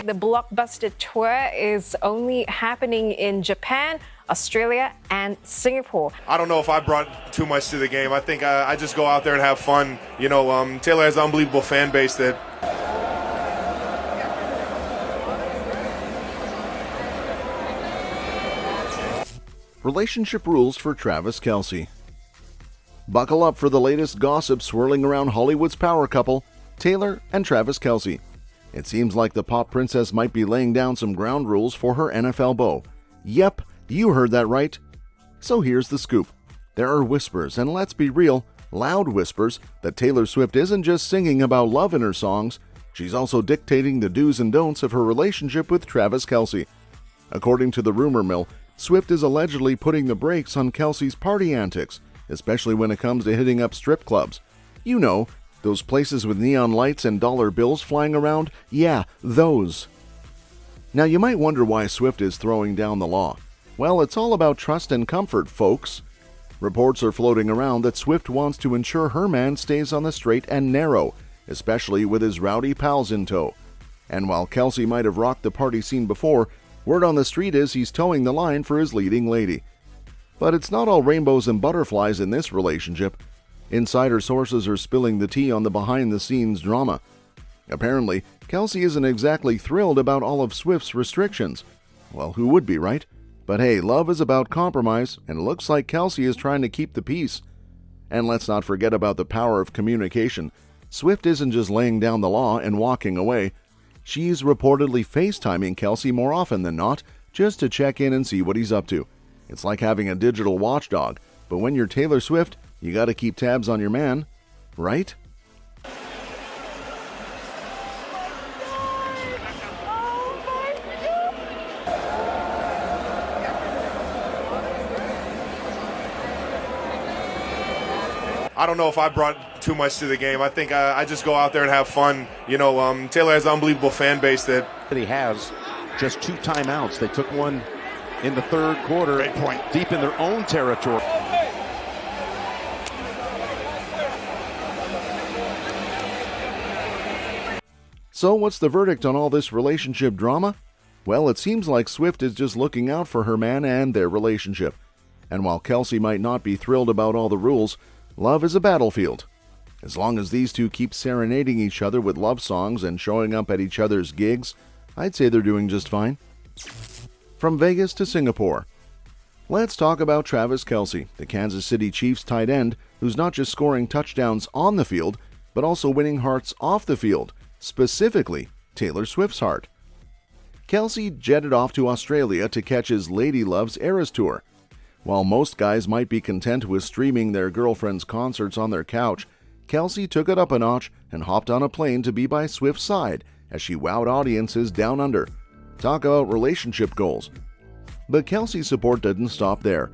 the blockbuster tour is only happening in Japan, Australia, and Singapore. I don't know if I brought too much to the game. I think I just go out there and have fun. You know, Taylor has an unbelievable fan base that. Relationship rules for Travis Kelce. Buckle up for the latest gossip swirling around Hollywood's power couple, Taylor and Travis Kelce. It seems like the pop princess might be laying down some ground rules for her NFL beau. Yep, you heard that right. So here's the scoop. There are whispers, and let's be real, loud whispers, that Taylor Swift isn't just singing about love in her songs, she's also dictating the do's and don'ts of her relationship with Travis Kelce. According to the rumor mill, Swift is allegedly putting the brakes on Kelce's party antics, especially when it comes to hitting up strip clubs. You know, those places with neon lights and dollar bills flying around? Yeah, those. Now you might wonder why Swift is throwing down the law. Well, it's all about trust and comfort, folks. Reports are floating around that Swift wants to ensure her man stays on the straight and narrow, especially with his rowdy pals in tow. And while Kelce might have rocked the party scene before, word on the street is he's towing the line for his leading lady. But it's not all rainbows and butterflies in this relationship. Insider sources are spilling the tea on the behind-the-scenes drama. Apparently, Kelce isn't exactly thrilled about all of Swift's restrictions. Well, who would be, right? But hey, love is about compromise, and it looks like Kelce is trying to keep the peace. And let's not forget about the power of communication. Swift isn't just laying down the law and walking away. She's reportedly FaceTiming Kelce more often than not, just to check in and see what he's up to. It's like having a digital watchdog, but when you're Taylor Swift, you gotta keep tabs on your man, right? I don't know if I brought too much to the game. I think I just go out there and have fun. You know, Taylor has an unbelievable fan base that. He has just 2 timeouts. They took one in the third quarter, deep in their own territory. So what's the verdict on all this relationship drama? Well, it seems like Swift is just looking out for her man and their relationship. And while Kelce might not be thrilled about all the rules, love is a battlefield. As long as these two keep serenading each other with love songs and showing up at each other's gigs, I'd say they're doing just fine. From Vegas to Singapore. Let's talk about Travis Kelce, the Kansas City Chiefs tight end, who's not just scoring touchdowns on the field, but also winning hearts off the field, specifically Taylor Swift's heart. Kelce jetted off to Australia to catch his Lady Loves Eras Tour. While most guys might be content with streaming their girlfriend's concerts on their couch, Kelce took it up a notch and hopped on a plane to be by Swift's side as she wowed audiences down under. Talk about relationship goals. But Kelce's support didn't stop there.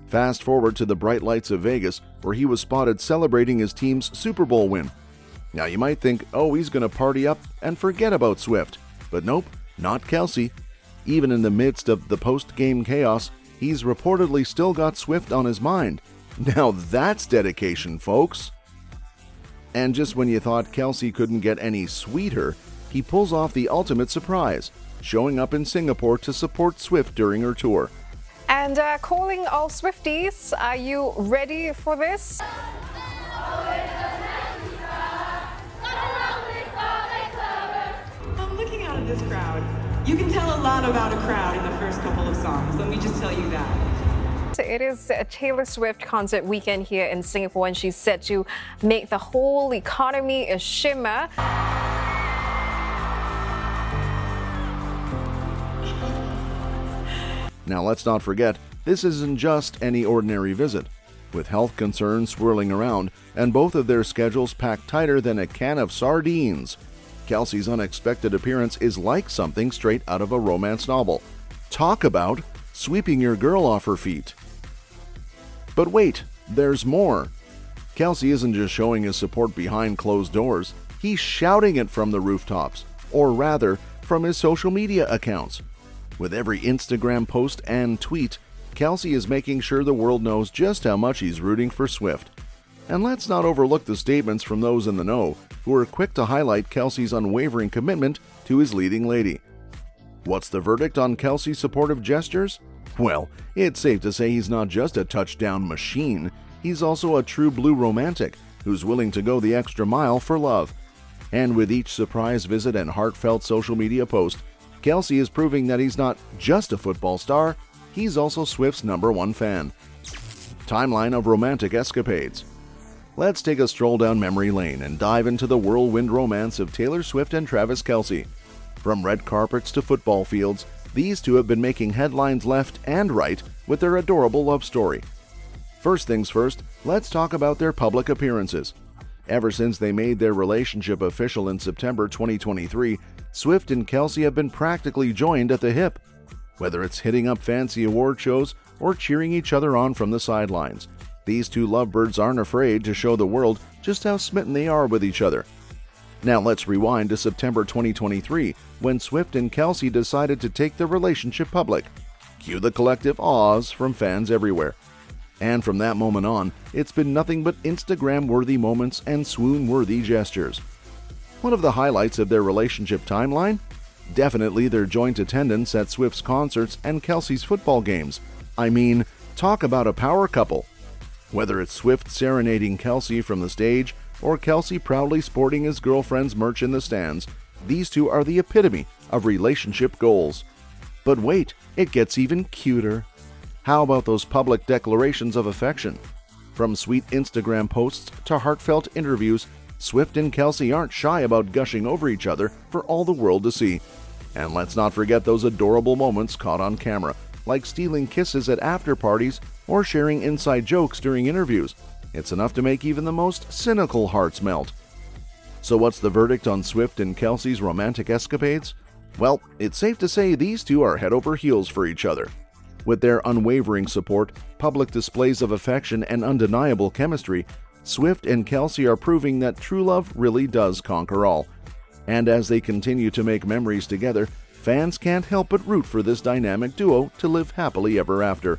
Fast forward to the bright lights of Vegas, where he was spotted celebrating his team's Super Bowl win. Now you might think, oh, he's going to party up and forget about Swift. But nope, not Kelce. Even in the midst of the post-game chaos, he's reportedly still got Swift on his mind. Now that's dedication, folks. And just when you thought Kelce couldn't get any sweeter, he pulls off the ultimate surprise, showing up in Singapore to support Swift during her tour. And calling all Swifties, are you ready for this? Looking out at this crowd, you can tell a lot about a crowd in the first couple of songs. Let me just tell you that. It is a Taylor Swift concert weekend here in Singapore, and she's set to make the whole economy a shimmer. Now let's not forget, this isn't just any ordinary visit. With health concerns swirling around and both of their schedules packed tighter than a can of sardines, Kelce's unexpected appearance is like something straight out of a romance novel. Talk about sweeping your girl off her feet. But wait, there's more. Kelce isn't just showing his support behind closed doors, he's shouting it from the rooftops, or rather, from his social media accounts. With every Instagram post and tweet, Kelce is making sure the world knows just how much he's rooting for Swift. And let's not overlook the statements from those in the know, who are quick to highlight Kelce's unwavering commitment to his leading lady. What's the verdict on Kelce's supportive gestures? Well, it's safe to say he's not just a touchdown machine, he's also a true blue romantic who's willing to go the extra mile for love. And with each surprise visit and heartfelt social media post, Kelce is proving that he's not just a football star, he's also Swift's #1 fan. Timeline of romantic escapades. Let's take a stroll down memory lane and dive into the whirlwind romance of Taylor Swift and Travis Kelce. From red carpets to football fields, these two have been making headlines left and right with their adorable love story. First things first, let's talk about their public appearances. Ever since they made their relationship official in September 2023, Swift and Kelce have been practically joined at the hip. Whether it's hitting up fancy award shows or cheering each other on from the sidelines, these two lovebirds aren't afraid to show the world just how smitten they are with each other. Now let's rewind to September 2023, when Swift and Kelce decided to take their relationship public. Cue the collective awes from fans everywhere. And from that moment on, it's been nothing but Instagram-worthy moments and swoon-worthy gestures. One of the highlights of their relationship timeline? Definitely their joint attendance at Swift's concerts and Kelce's football games. I mean, talk about a power couple. Whether it's Swift serenading Kelce from the stage, or Kelce proudly sporting his girlfriend's merch in the stands, these two are the epitome of relationship goals. But wait, it gets even cuter. How about those public declarations of affection? From sweet Instagram posts to heartfelt interviews, Swift and Kelce aren't shy about gushing over each other for all the world to see. And let's not forget those adorable moments caught on camera, like stealing kisses at after parties or sharing inside jokes during interviews. It's enough to make even the most cynical hearts melt. So what's the verdict on Swift and Kelce's romantic escapades? Well, it's safe to say these two are head over heels for each other. With their unwavering support, public displays of affection, and undeniable chemistry, Swift and Kelce are proving that true love really does conquer all. And as they continue to make memories together, fans can't help but root for this dynamic duo to live happily ever after.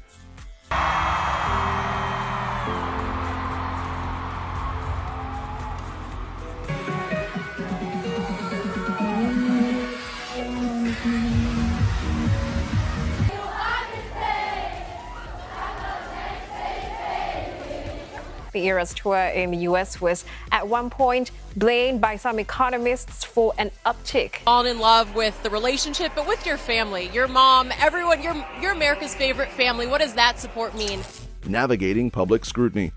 The Eras tour in the US was at one point blamed by some economists for an uptick. Fallen in love with the relationship, but with your family, your mom, everyone, you're America's favorite family. What does that support mean? Navigating public scrutiny.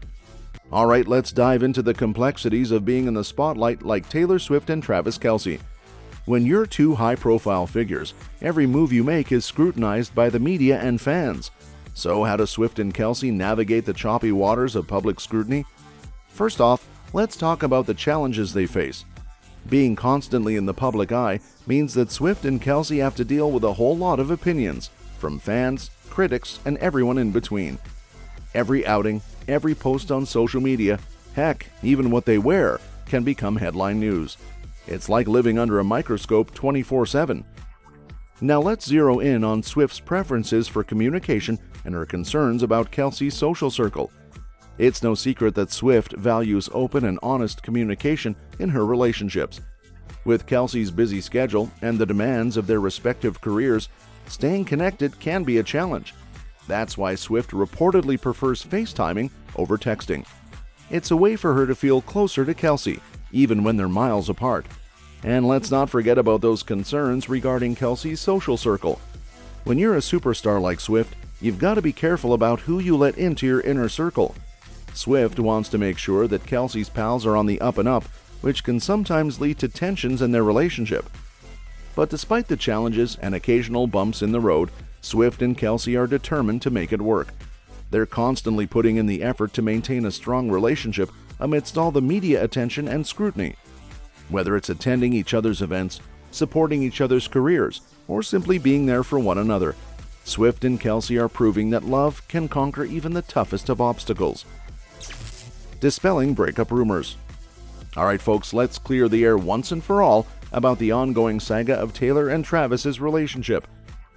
All right, let's dive into the complexities of being in the spotlight like Taylor Swift and Travis Kelce. When you're two high-profile figures, every move you make is scrutinized by the media and fans. So how do Swift and Kelce navigate the choppy waters of public scrutiny? First off, let's talk about the challenges they face. Being constantly in the public eye means that Swift and Kelce have to deal with a whole lot of opinions, from fans, critics, and everyone in between. Every outing, every post on social media, heck, even what they wear, can become headline news. It's like living under a microscope 24/7. Now let's zero in on Swift's preferences for communication and her concerns about Kelce's social circle. It's no secret that Swift values open and honest communication in her relationships. With Kelce's busy schedule and the demands of their respective careers, staying connected can be a challenge. That's why Swift reportedly prefers FaceTiming over texting. It's a way for her to feel closer to Kelce, even when they're miles apart. And let's not forget about those concerns regarding Kelce's social circle. When you're a superstar like Swift, you've got to be careful about who you let into your inner circle. Swift wants to make sure that Kelce's pals are on the up and up, which can sometimes lead to tensions in their relationship. But despite the challenges and occasional bumps in the road, Swift and Kelce are determined to make it work. They're constantly putting in the effort to maintain a strong relationship amidst all the media attention and scrutiny. Whether it's attending each other's events, supporting each other's careers, or simply being there for one another, Swift and Kelce are proving that love can conquer even the toughest of obstacles. Dispelling breakup rumors. Alright folks, let's clear the air once and for all about the ongoing saga of Taylor and Travis's relationship.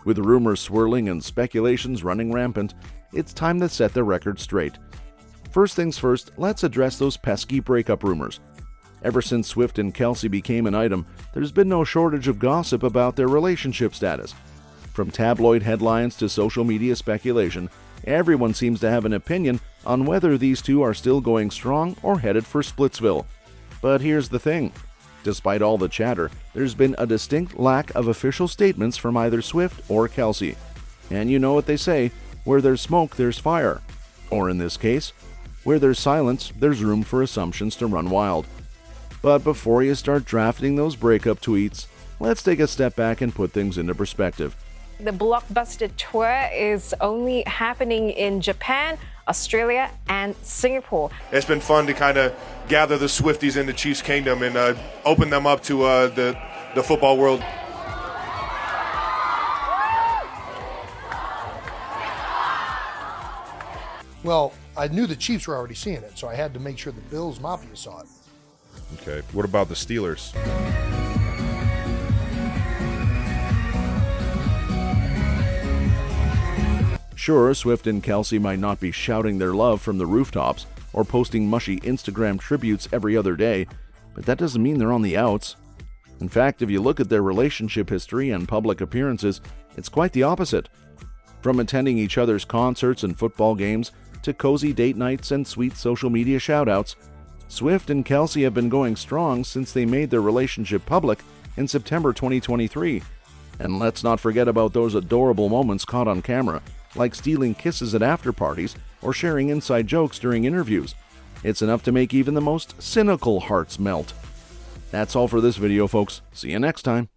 With rumors swirling and speculations running rampant, it's time to set the record straight. First things first, let's address those pesky breakup rumors. Ever since Swift and Kelce became an item, there's been no shortage of gossip about their relationship status. From tabloid headlines to social media speculation, everyone seems to have an opinion on whether these two are still going strong or headed for Splitsville. But here's the thing. Despite all the chatter, there's been a distinct lack of official statements from either Swift or Kelce. And you know what they say, where there's smoke, there's fire. Or in this case, where there's silence, there's room for assumptions to run wild. But before you start drafting those breakup tweets, let's take a step back and put things into perspective. The blockbuster tour is only happening in Japan, Australia, and Singapore. It's been fun to kind of gather the Swifties in the Chiefs Kingdom and open them up to the football world. Well, I knew the Chiefs were already seeing it, so I had to make sure the Bills Mafia saw it. Okay, what about the Steelers? Sure, Swift and Kelce might not be shouting their love from the rooftops or posting mushy Instagram tributes every other day, but that doesn't mean they're on the outs. In fact, if you look at their relationship history and public appearances, it's quite the opposite. From attending each other's concerts and football games to cozy date nights and sweet social media shoutouts, Swift and Kelce have been going strong since they made their relationship public in September 2023. And let's not forget about those adorable moments caught on camera, like stealing kisses at after parties or sharing inside jokes during interviews. It's enough to make even the most cynical hearts melt. That's all for this video, folks. See you next time.